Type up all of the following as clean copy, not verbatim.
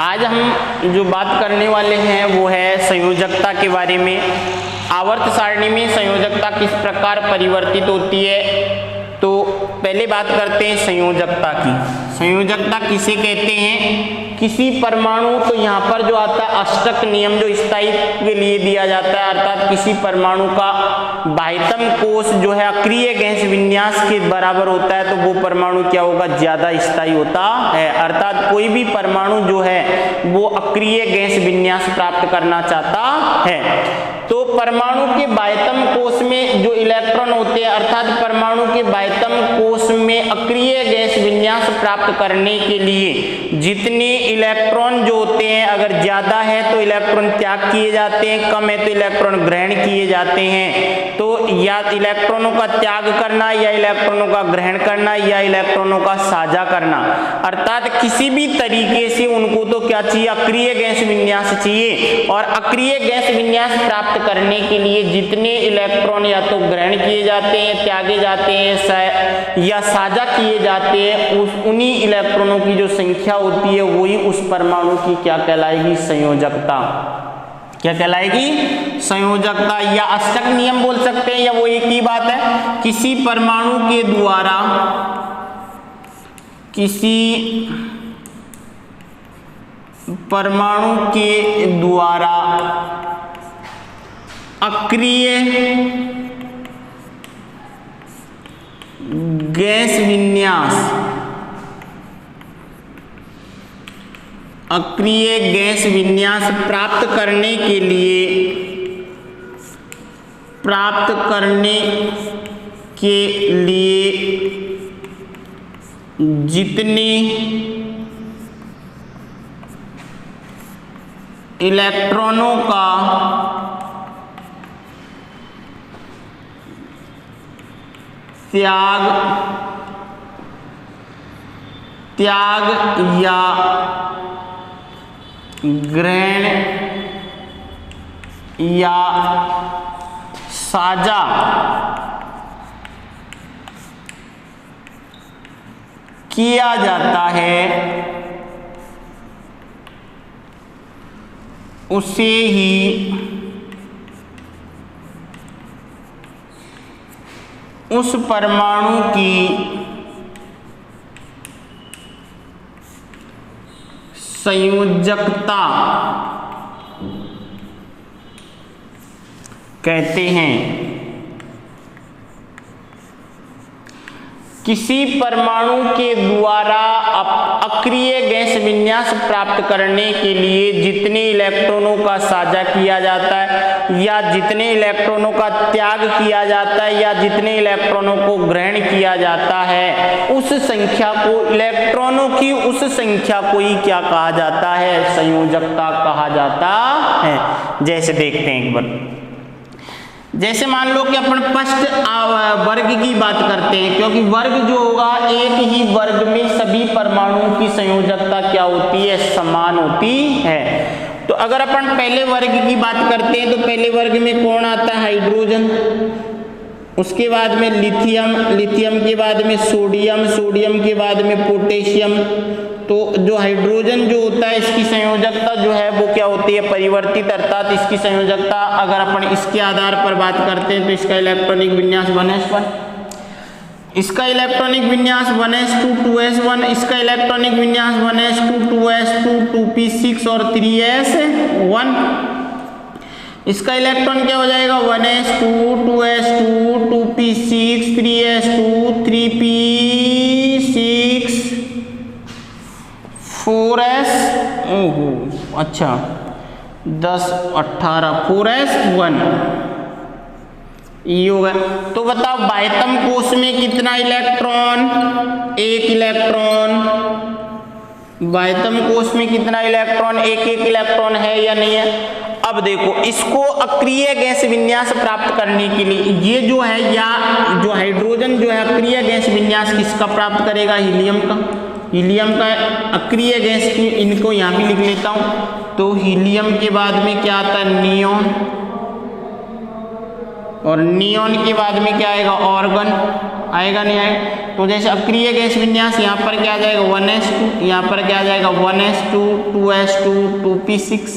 आज हम जो बात करने वाले हैं वो है संयोजकता के बारे में। आवर्त सारणी में संयोजकता किस प्रकार परिवर्तित होती है, तो पहले बात करते हैं संयोजकता की। संयोजकता किसे कहते हैं? किसी परमाणु, तो यहाँ पर जो आता है अष्टक नियम जो स्थायित्व के लिए दिया जाता है, अर्थात किसी परमाणु का बाह्यतम कोश जो है अक्रिय गैस विन्यास के बराबर होता है, तो वो परमाणु क्या होगा? ज्यादा स्थायी होता है। अर्थात कोई भी परमाणु जो है वो अक्रिय गैस विन्यास प्राप्त करना चाहता है। तो परमाणु के बाह्यतम कोश में जो इलेक्ट्रॉन होते हैं, अर्थात परमाणु के बाह्यतम कोश में अक्रिय गैस विन्यास प्राप्त करने के लिए जितने इलेक्ट्रॉन जो होते हैं, अगर ज्यादा है तो इलेक्ट्रॉन त्याग किए जाते हैं, कम है तो इलेक्ट्रॉन ग्रहण किए जाते हैं। तो या इलेक्ट्रॉनों का त्याग करना, या इलेक्ट्रॉनों का ग्रहण करना, या इलेक्ट्रॉनों का साझा करना, अर्थात किसी भी तरीके से उनको तो क्या चाहिए? अक्रिय गैस विन्यास चाहिए। और अक्रिय गैस विन्यास प्राप्त करने के लिए जितने इलेक्ट्रॉन या तो ग्रहण किए जाते हैं, त्यागे जाते हैं, या साझा किए जाते हैं, उन्हीं इलेक्ट्रॉनों की जो संख्या होती है वही उस परमाणु की क्या कहलाएगी? संयोजकता। क्या कहलाएगी? संयोजकता, या अष्टक नियम बोल सकते हैं, या वो एक ही बात है। किसी परमाणु के द्वारा अक्रिय गैस विन्यास प्राप्त करने के लिए जितने इलेक्ट्रॉनों का त्याग या ग्रहण या साझा किया जाता है, उसे ही उस परमाणु की संयोजकता कहते हैं। किसी परमाणु के द्वारा अक्रिय गैस विन्यास प्राप्त करने के लिए जितने इलेक्ट्रॉनों का साझा किया जाता है, या जितने इलेक्ट्रॉनों का त्याग किया जाता है, या जितने इलेक्ट्रॉनों को ग्रहण किया जाता है, उस संख्या को, इलेक्ट्रॉनों की उस संख्या को ही क्या कहा जाता है? संयोजकता कहा जाता है। जैसे देखते हैं एक बार, जैसे मान लो कि अपन फर्स्ट वर्ग की बात करते हैं, क्योंकि वर्ग जो होगा एक ही वर्ग में सभी परमाणुओं की संयोजकता क्या होती है? समान होती है। तो अगर अपन पहले वर्ग की बात करते हैं, तो पहले वर्ग में कौन आता है? हाइड्रोजन, उसके बाद में लिथियम, लिथियम के बाद में सोडियम, सोडियम के बाद में पोटेशियम। तो जो हाइड्रोजन जो होता है इसकी संयोजकता जो है वो क्या होती है? परिवर्तित, अर्थात इसकी संयोजकता अगर अपन इसके आधार पर बात करते हैं तो इसका इलेक्ट्रॉनिक विन्यास 1s1, इसका इलेक्ट्रॉनिक विन्यास 1s2 2s1, इसका इलेक्ट्रॉनिक विन्यास 1s2 2s2 2p6 और 3s1। इसका इलेक्ट्रॉन क्या हो जाएगा? 1s2 2s2 2p6 3s2 3p6 4s, ओहो अच्छा 10 18 4s1 ये होगा। तो बताओ बाह्यतम कोश में कितना इलेक्ट्रॉन? एक इलेक्ट्रॉन। बाह्यतम कोश में कितना इलेक्ट्रॉन? एक इलेक्ट्रॉन है या नहीं है? अब देखो, इसको अक्रिय गैस विन्यास प्राप्त करने के लिए ये जो है, या जो हाइड्रोजन जो है अक्रिय गैस विन्यास किसका प्राप्त करेगा? हीलियम का। हीलियम का अक्रिय गैस की, इनको यहाँ भी लिख लेता हूँ। तो हीलियम के बाद में क्या आता है? नियोन, और नियॉन के बाद में क्या आएगा, ऑर्गन आएगा, नहीं आएगा। तो जैसे अक्रिय गैस विन्यास, यहाँ पर क्या आ जाएगा 1s2, यहाँ पर क्या आ जाएगा 1s2 2s2 2p6,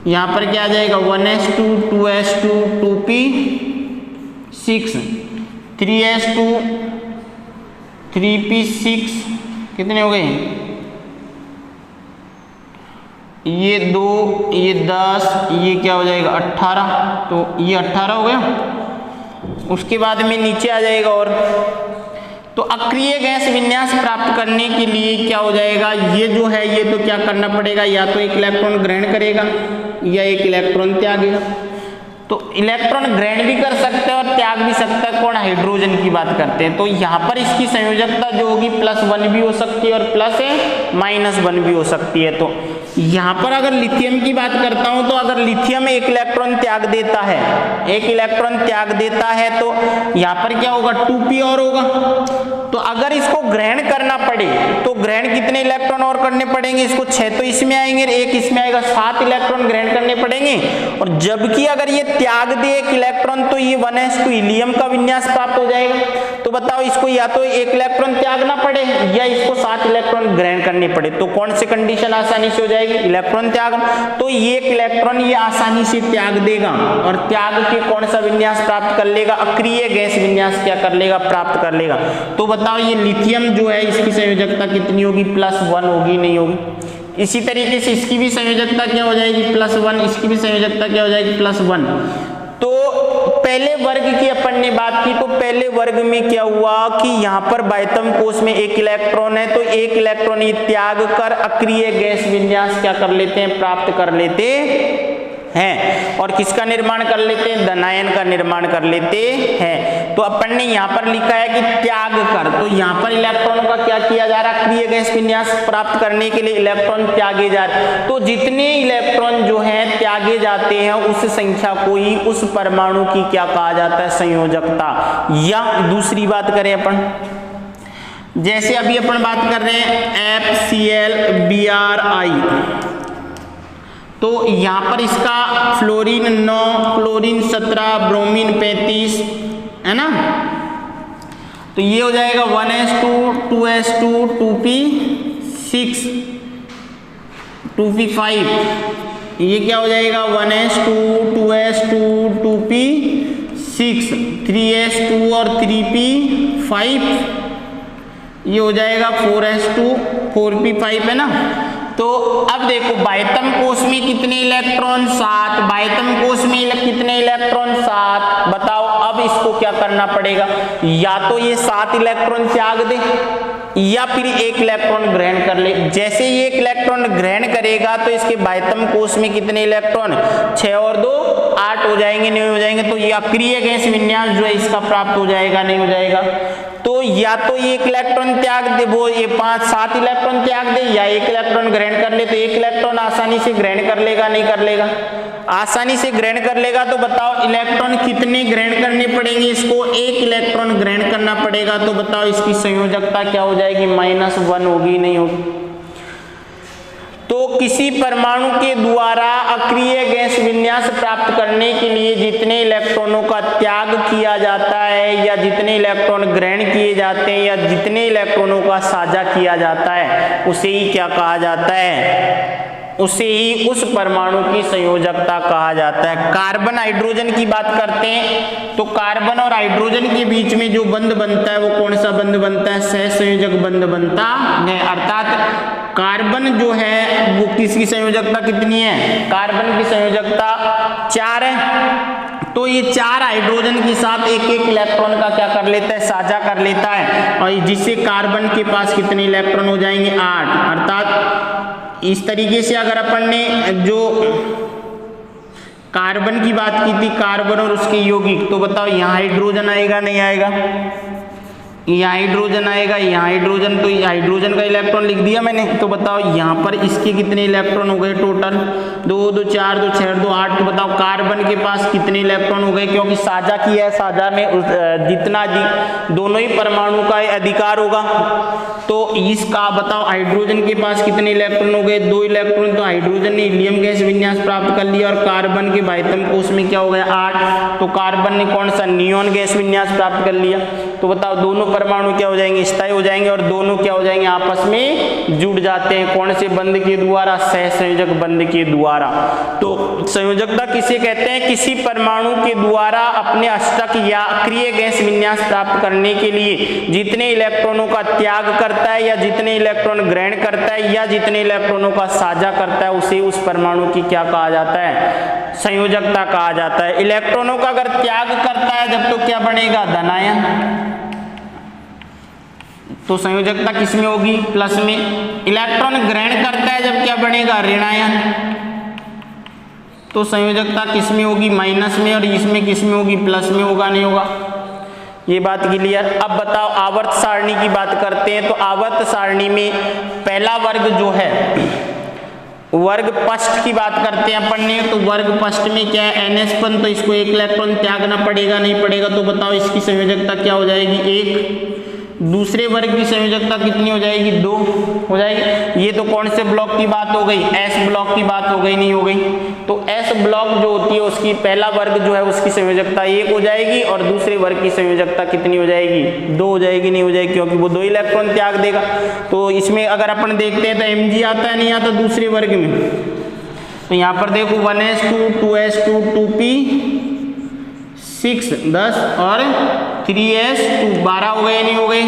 यहाँ पर क्या आ जाएगा 1s2 2s2 2p6 3s2 3p6, कितने हो गए, ये 2 ये 10 ये क्या हो जाएगा 18, तो ये 18 हो गया। उसके बाद में नीचे आ जाएगा और, तो अक्रिय गैस विन्यास प्राप्त करने के लिए क्या हो जाएगा, ये जो है ये तो क्या करना पड़ेगा, या तो एक इलेक्ट्रॉन ग्रहण करेगा या एक इलेक्ट्रॉन त्यागेगा। तो इलेक्ट्रॉन ग्रहण भी कर सकते हैं और त्याग भी सकता है, कौन, हाइड्रोजन की बात करते हैं। तो यहाँ पर इसकी संयोजकता जो होगी +1 भी हो सकती है और +-1 भी हो सकती है। तो यहाँ पर अगर लिथियम की बात करता हूं, तो अगर लिथियम एक इलेक्ट्रॉन त्याग देता है, एक इलेक्ट्रॉन त्याग देता है, तो यहाँ पर क्या होगा 2p और होगा। तो अगर इसको ग्रहण करना पड़े तो ग्रहण कितने इलेक्ट्रॉन और करने पड़ेंगे, इसको 6 तो इसमें आएंगे, एक इसमें आएगा, 7 इलेक्ट्रॉन ग्रहण करने पड़ेंगे। और जबकि अगर ये त्याग दे एक इलेक्ट्रॉन तो ये 1s2 हीलियम का विन्यास प्राप्त हो जाएगा। तो बताओ इसको या तो एक इलेक्ट्रॉन त्यागना पड़े या इसको 7 इलेक्ट्रॉन ग्रहण करने पड़े, तो कौन सी कंडीशन आसानी से हो जाएगी, इलेक्ट्रॉन त्याग। तो ये एक इलेक्ट्रॉन ये आसानी से त्याग देगा और त्याग के कौन सा विन्यास प्राप्त कर लेगा, अक्रिय गैस विन्यास क्या कर लेगा, प्राप्त कर लेगा। तो बताओ ये लिथियम जो है इसकी संयोजकता कितनी होगी, +1 होगी, नहीं होगी। इसी तरीके से इसकी भी संयोजकता क्या हो जाएगी +1, इसकी भी संयोजकता क्या हो जाएगी +1। तो पहले वर्ग की अपन ने बात की, तो पहले वर्ग में क्या हुआ कि यहाँ पर बाह्यतम कोश में एक इलेक्ट्रॉन है, तो एक इलेक्ट्रॉन ये त्याग कर अक्रिय गैस विन्यास क्या कर लेते हैं, प्राप्त कर लेते हैं। और किसका निर्माण कर लेते हैं, धनायन का निर्माण कर लेते हैं। तो अपन ने यहाँ पर लिखा है कि त्याग कर, तो यहाँ पर इलेक्ट्रॉन का क्या किया जा रहा है, अक्रिय गैस विन्यास प्राप्त करने के लिए इलेक्ट्रॉन त्यागे जा रहे। तो जितने इलेक्ट्रॉन जो है त्यागे जाते हैं उस संख्या को ही उस परमाणु की क्या कहा जाता है, संयोजकता। या दूसरी बात करें अपन, जैसे अभी अपन बात कर रहे हैं FCl Bri, तो यहाँ पर इसका फ्लोरीन 9, क्लोरीन 17, ब्रोमीन 35 है ना। तो ये हो जाएगा 1s2 2s2 2p6 2p5, ये क्या हो जाएगा 1s2 2s2 2p6 3s2 और 3p5, ये हो जाएगा 4s2 4p5 है ना। तो अब देखो बाह्यतम कोश में कितने इलेक्ट्रॉन, 7, बाह्यतम कोश में कितने इलेक्ट्रॉन, 7। बताओ अब इसको क्या करना पड़ेगा, या तो ये 7 इलेक्ट्रॉन त्याग दे या फिर एक इलेक्ट्रॉन ग्रहण कर ले। जैसे ये एक इलेक्ट्रॉन ग्रहण करेगा तो इसके बाह्यतम कोश में कितने इलेक्ट्रॉन, 6 और 2 8 हो जाएंगे, नहीं हो जाएंगे। तो ये अक्रिय गैस विन्यास जो है इसका प्राप्त हो जाएगा, नहीं हो जाएगा। तो या तो ये एक इलेक्ट्रॉन त्याग दे, वो ये 5-7 इलेक्ट्रॉन त्याग दे, या एक इलेक्ट्रॉन ग्रहण कर ले। तो एक इलेक्ट्रॉन आसानी से ग्रहण कर लेगा, नहीं कर लेगा, आसानी से ग्रहण कर लेगा। तो बताओ इलेक्ट्रॉन कितने ग्रहण करने पड़ेंगे, इसको एक इलेक्ट्रॉन ग्रहण करना पड़ेगा। तो बताओ इसकी संयोजकता क्या हो जाएगी, -1 होगी, नहीं होगी। तो किसी परमाणु के द्वारा अक्रिय गैस विन्यास प्राप्त करने के लिए जितने इलेक्ट्रॉनों का त्याग किया जाता है या जितने इलेक्ट्रॉन ग्रहण किए जाते हैं या जितने इलेक्ट्रॉनों का साझा किया जाता है उसे ही क्या कहा जाता है, उसे ही उस परमाणु की संयोजकता कहा जाता है। कार्बन हाइड्रोजन की बात करते हैं तो कार्बन और हाइड्रोजन के बीच में जो बंध बनता है वो कौन सा बंध बनता है, सहसंयोजक बंध बनता है। अर्थात कार्बन जो है वो किसकी संयोजकता कितनी है, कार्बन की संयोजकता 4 है। तो ये 4 हाइड्रोजन के साथ एक एक इलेक्ट्रॉन का क्या कर लेता है, साझा कर लेता है, और जिससे कार्बन के पास कितने इलेक्ट्रॉन हो जाएंगे, 8। अर्थात इस तरीके से अगर अपन ने जो कार्बन की बात की थी, कार्बन और उसके यौगिक, तो बताओ यहाँ हाइड्रोजन आएगा, नहीं आएगा, यहाँ हाइड्रोजन आएगा, यहाँ हाइड्रोजन, तो हाइड्रोजन का इलेक्ट्रॉन लिख दिया मैंने। तो बताओ यहाँ पर इसके कितने इलेक्ट्रॉन हो गए टोटल? 2 2 4 2 6 2 8। तो बताओ कार्बन के पास कितने इलेक्ट्रॉन हो गए? क्योंकि साझा किया है, साझा में जितना दोनों ही परमाणु का अधिकार होगा। तो इसका बताओ हाइड्रोजन के पास कितने इलेक्ट्रॉन हो गए? 2 इलेक्ट्रॉन। तो हाइड्रोजन ने हीलियम गैस विन्यास प्राप्त कर लिया, और कार्बन के बाह्यतम कोश में क्या हो गया? 8। तो कार्बन ने कौन सा? नियॉन गैस विन्यास प्राप्त कर लिया। तो बताओ दोनों परमाणु क्या हो जाएंगे? स्थायी हो जाएंगे, और दोनों क्या हो जाएंगे? आपस में जुड़ जाते हैं। कौन से बंध के द्वारा? सहसंयोजक बंध के द्वारा। तो संयोजकता किसे कहते हैं? किसी परमाणु के द्वारा अपने अष्टक या अक्रिय गैस विन्यास प्राप्त करने के लिए जितने इलेक्ट्रॉनों का त्याग करता है, या जितने इलेक्ट्रॉन ग्रहण करता है, या जितने इलेक्ट्रॉनों का साझा करता है, उसे उस परमाणु की क्या कहा जाता है? संयोजकता कहा जाता है। इलेक्ट्रॉनों का अगर त्याग करता है जब, तो क्या बनेगा? धनायन। तो संयोजकता किसमें होगी? प्लस में। इलेक्ट्रॉन ग्रहण करता है जब, क्या बनेगा? ऋणायन। तो संयोजकता किसमें होगी? माइनस में। और इसमें किसमें होगी? प्लस में। होगा नहीं होगा? ये बात क्लियर। अब बताओ आवर्त सारणी की बात करते हैं। तो आवर्त सारणी में पहला वर्ग जो है, वर्ग पष्ठ की बात करते हैं अपन ने। तो वर्ग पष्ठ में क्या है? NH1। तो इसको 1 इलेक्ट्रॉन त्यागना पड़ेगा, नहीं पड़ेगा? तो बताओ इसकी संयोजकता क्या हो जाएगी? 1। दूसरे वर्ग की संयोजकता कितनी हो जाएगी? 2 हो जाएगी। ये तो कौन से ब्लॉक की बात हो गई? S ब्लॉक की बात हो गई, नहीं हो गई? तो S ब्लॉक जो होती है उसकी पहला वर्ग जो है उसकी संयोजकता 1 हो जाएगी, और दूसरे वर्ग की संयोजकता कितनी हो जाएगी? 2 हो जाएगी, नहीं हो जाएगी? क्योंकि वो 2 इलेक्ट्रॉन त्याग देगा। तो इसमें अगर अपन देखते हैं तो Mg आता है, नहीं आता दूसरे वर्ग में? तो यहाँ पर देखो 1s2 2s2 2p 6 10 और 3s2 12 हो गए, नहीं हो गए?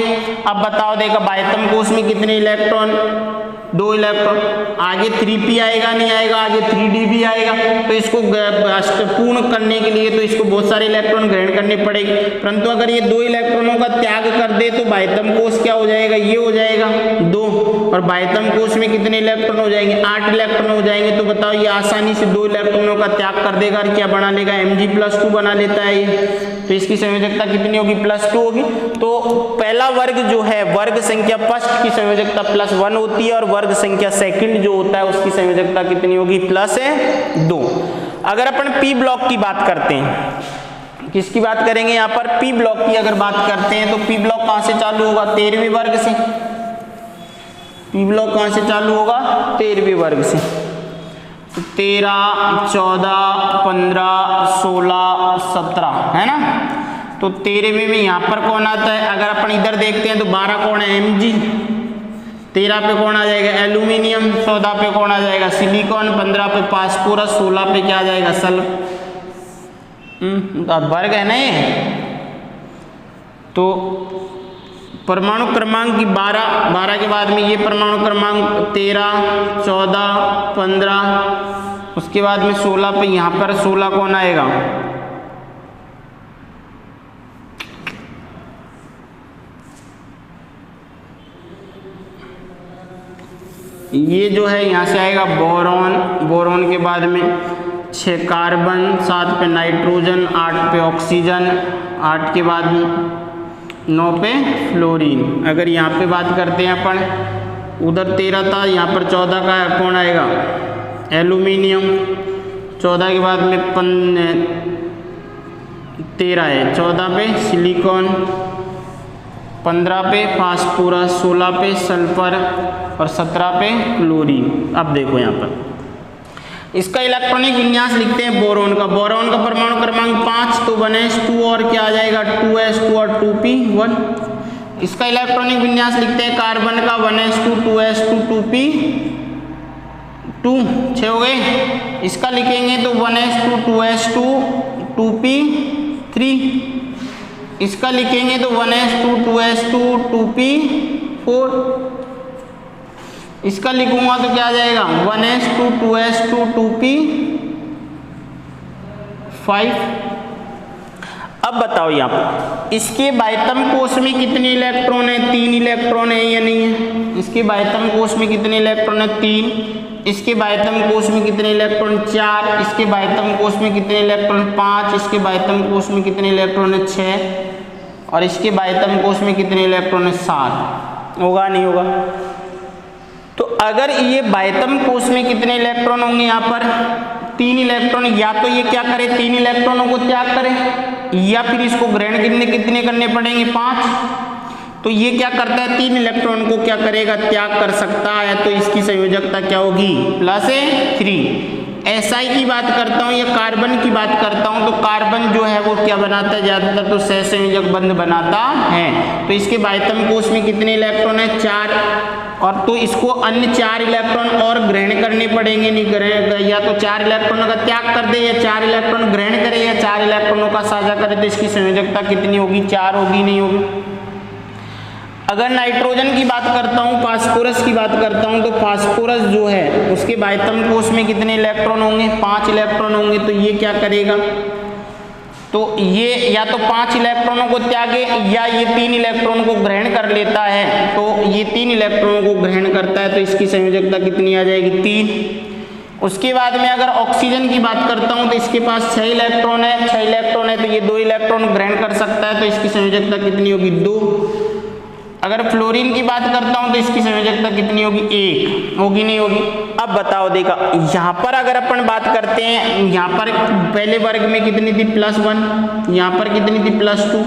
अब बताओ, देखो बाह्यतम कोश में कितने इलेक्ट्रॉन? 2 इलेक्ट्रॉन। आगे 3p आएगा, नहीं आएगा? आगे 3d भी आएगा। तो इसको पूर्ण करने के लिए तो इसको बहुत सारे इलेक्ट्रॉन ग्रहण करने पड़ेंगे। परंतु अगर ये 2 इलेक्ट्रॉनों का त्याग कर दे तो बाह्यतम कोश क्या हो जाएगा? ये हो जाएगा 2। और बाह्यतम कोश में कितने इलेक्ट्रॉन हो जाएंगे? 8 इलेक्ट्रॉन हो जाएंगे। तो बताओ ये आसानी से 2 इलेक्ट्रॉनों का त्याग कर देगा, और क्या बना लेगा? Mg+2 बना लेता है ये। तो इसकी संयोजकता कितनी होगी? +2 होगी। तो पहला वर्ग जो है, वर्ग संख्या पष्ठ की संयोजकता +1 होती है, और वर्ग संख्या सेकंड जो होता है उसकी संयोजकता कितनी होगी? +2। अगर अपन P ब्लॉक की बात करते हैं, किसकी बात करेंगे यहाँ पर? P ब्लॉक की अगर बात करते हैं तो P ब्लॉक कहाँ से चालू होगा? 13वें वर्ग से। P ब्लॉक कहाँ से चालू होगा? 13वें वर्ग से। 13 14 15 16 17 है ना? तो 13वें में यहाँ पर कौन आता है? अगर अपन इधर देखते हैं तो 12 कौन है? Mg। 13 पे कौन आ जाएगा? एल्यूमिनियम। 14 पे कौन आ जाएगा? सिलिकॉन। 15 पे फास्फोरस। 16 पे क्या आ जाएगा? सल्फर। वर्ग है ना ये। तो परमाणु क्रमांक की 12 के बाद में ये परमाणु क्रमांक 13 14 15, उसके बाद में 16 पे यहाँ पर 16 कौन आएगा? ये जो है यहाँ से आएगा बोरॉन। बोरॉन के बाद में 6 कार्बन, 7 पे नाइट्रोजन, 8 पे ऑक्सीजन, 8 के बाद 9 पे फ्लोरीन। अगर यहाँ पे बात करते हैं अपन, उधर 13 था, यहाँ पर 14 का कौन आएगा? एल्यूमिनियम। 14 के बाद में 13 है। 14 पे सिलिकॉन, 15 पे फास्फोरस, 16 पे सल्फर और 17 पे क्लोरीन। अब देखो यहाँ पर इसका इलेक्ट्रॉनिक विन्यास लिखते हैं बोरोन का। बोरोन का परमाणु क्रमांक 5, तो 1s2 और क्या आ जाएगा? 2s2 और 2p1। इसका इलेक्ट्रॉनिक विन्यास लिखते हैं कार्बन का 1s2 2s2 2p2, 6 हो गए। इसका लिखेंगे तो 1s2 2s2 2p3। इसका लिखेंगे तो 1s2 2s2 2p4। इसका लिखूंगा तो क्या आ जाएगा? 1s2 2s2 2p5। अब बताओ यहाँ पर इसके बाह्यतम कोश में कितने इलेक्ट्रॉन है? 3 इलेक्ट्रॉन है या नहीं है? इसके बाह्यतम कोश में कितने इलेक्ट्रॉन है? 3। इसके बाह्यतम कोश में कितने इलेक्ट्रॉन? 4। इसके बाह्यतम कोश में कितने इलेक्ट्रॉन? 5। इसके बाह्यतम कोश में कितने इलेक्ट्रॉन है? 6। और इसके बाह्यतम कोश में कितने इलेक्ट्रॉन है? 7। होगा नहीं होगा? तो अगर ये बाह्यतम कोश में कितने इलेक्ट्रॉन होंगे? यहाँ पर 3 इलेक्ट्रॉन। या तो ये क्या करे, 3 इलेक्ट्रॉनों को त्याग करे, या फिर इसको ग्रहण कितने करने पड़ेंगे? 5। तो ये क्या करता है? 3 इलेक्ट्रॉन को क्या करेगा? त्याग कर सकता है। तो इसकी संयोजकता क्या होगी? +3। SI की बात करता हूँ या कार्बन की बात करता हूँ, तो कार्बन जो है वो क्या बनाता है? ज्यादातर तो सहसंयोजक बंध बनाता है। तो इसके बाह्यतम कोश में कितने इलेक्ट्रॉन है? 4। और तो इसको अन्य 4 इलेक्ट्रॉन और ग्रहण करने पड़ेंगे। नहीं ग्रहण, या तो 4 इलेक्ट्रॉनों का त्याग कर दे, या 4 इलेक्ट्रॉन ग्रहण करे, या 4 इलेक्ट्रॉनों का साझा करे। तो इसकी संयोजकता कितनी होगी? 4 होगी, नहीं होगी? अगर नाइट्रोजन की बात करता हूँ, फास्फोरस की बात करता हूँ, तो फास्फोरस जो है उसके बाह्यतम कोश में कितने इलेक्ट्रॉन होंगे? 5 इलेक्ट्रॉन होंगे। तो ये क्या करेगा? तो ये या तो 5 इलेक्ट्रॉनों को त्यागे, या ये 3 इलेक्ट्रॉन को ग्रहण कर लेता है। तो ये 3 इलेक्ट्रॉनों को ग्रहण करता है, तो इसकी संयोजकता कितनी आ जाएगी? 3। उसके बाद में अगर ऑक्सीजन की बात करता हूँ, तो इसके पास 6 इलेक्ट्रॉन है। 6 इलेक्ट्रॉन है, तो ये 2 इलेक्ट्रॉन ग्रहण कर सकता है। तो इसकी संयोजकता कितनी होगी? 2। अगर फ्लोरीन की बात करता हूं, तो इसकी संयोजकता कितनी होगी? 1। होगी, नहीं होगी? अब बताओ, देखा यहां पर अगर अपन बात करते हैं, यहां पर पहले वर्ग में कितनी थी? +1। यहां पर कितनी थी? +2।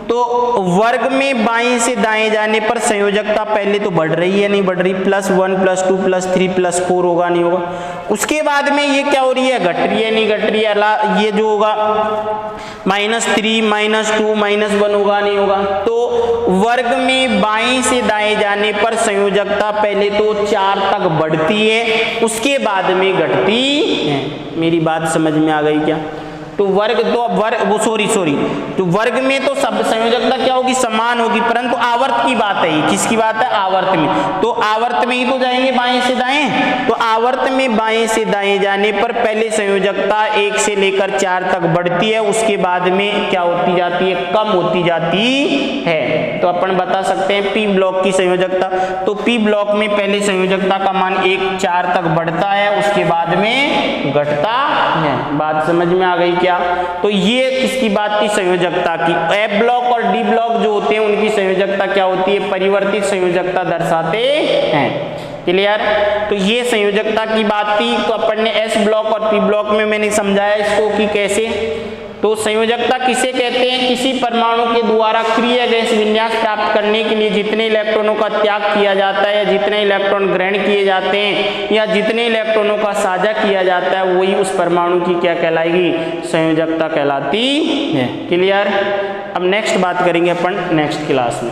तो वर्ग में बाएं से दाएं जाने पर संयोजकता पहले तो बढ़ रही है, नहीं बढ़ रही? +1 +2 +3 +4 होगा, नहीं होगा? उसके बाद में ये क्या हो रही है? घट रही है, नहीं घट रही है? ये जो होगा -3 -2 -1 होगा, नहीं होगा? तो वर्ग में बाएं से दाएं जाने पर संयोजकता पहले तो 4 तक बढ़ती है, उसके बाद में घटती है। मेरी बात समझ में आ गई क्या? तो वर्ग तो तो वर्ग में तो सब संयोजकता क्या होगी? समान होगी, परंतु आवर्त की बात है। किसकी बात है? आवर्त में। तो आवर्त में ही तो जाएंगे बाएं से दाएं। तो आवर्त में बाएं से दाएं जाने पर पहले संयोजकता 1 से लेकर 4 तक बढ़ती है, उसके बाद में क्या होती जाती है? कम होती जाती है। तो अपन बता सकते हैं पी ब्लॉक की संयोजकता। तो पी ब्लॉक में पहले संयोजकता का मान 1 4 तक बढ़ता है, उसके बाद में घटता है। बात समझ में आ गई क्या? तो ये किसकी बात की? संयोजकता की। ए ब्लॉक और डी ब्लॉक जो होते हैं उनकी संयोजकता क्या होती है? परिवर्तित संयोजकता दर्शाते हैं। क्लियर? तो ये संयोजकता की बात थी। तो अपन ने एस ब्लॉक और पी ब्लॉक में मैंने समझाया इसको कि कैसे। तो संयोजकता किसे कहते हैं? किसी परमाणु के द्वारा क्रिया गैस विन्यास प्राप्त करने के लिए जितने इलेक्ट्रॉनों का त्याग किया जाता है, या जितने इलेक्ट्रॉन ग्रहण किए जाते हैं, या जितने इलेक्ट्रॉनों का साझा किया जाता है, वही उस परमाणु की क्या कहलाएगी? संयोजकता कहलाती है। क्लियर? अब नेक्स्ट बात करेंगे अपन नेक्स्ट क्लास में।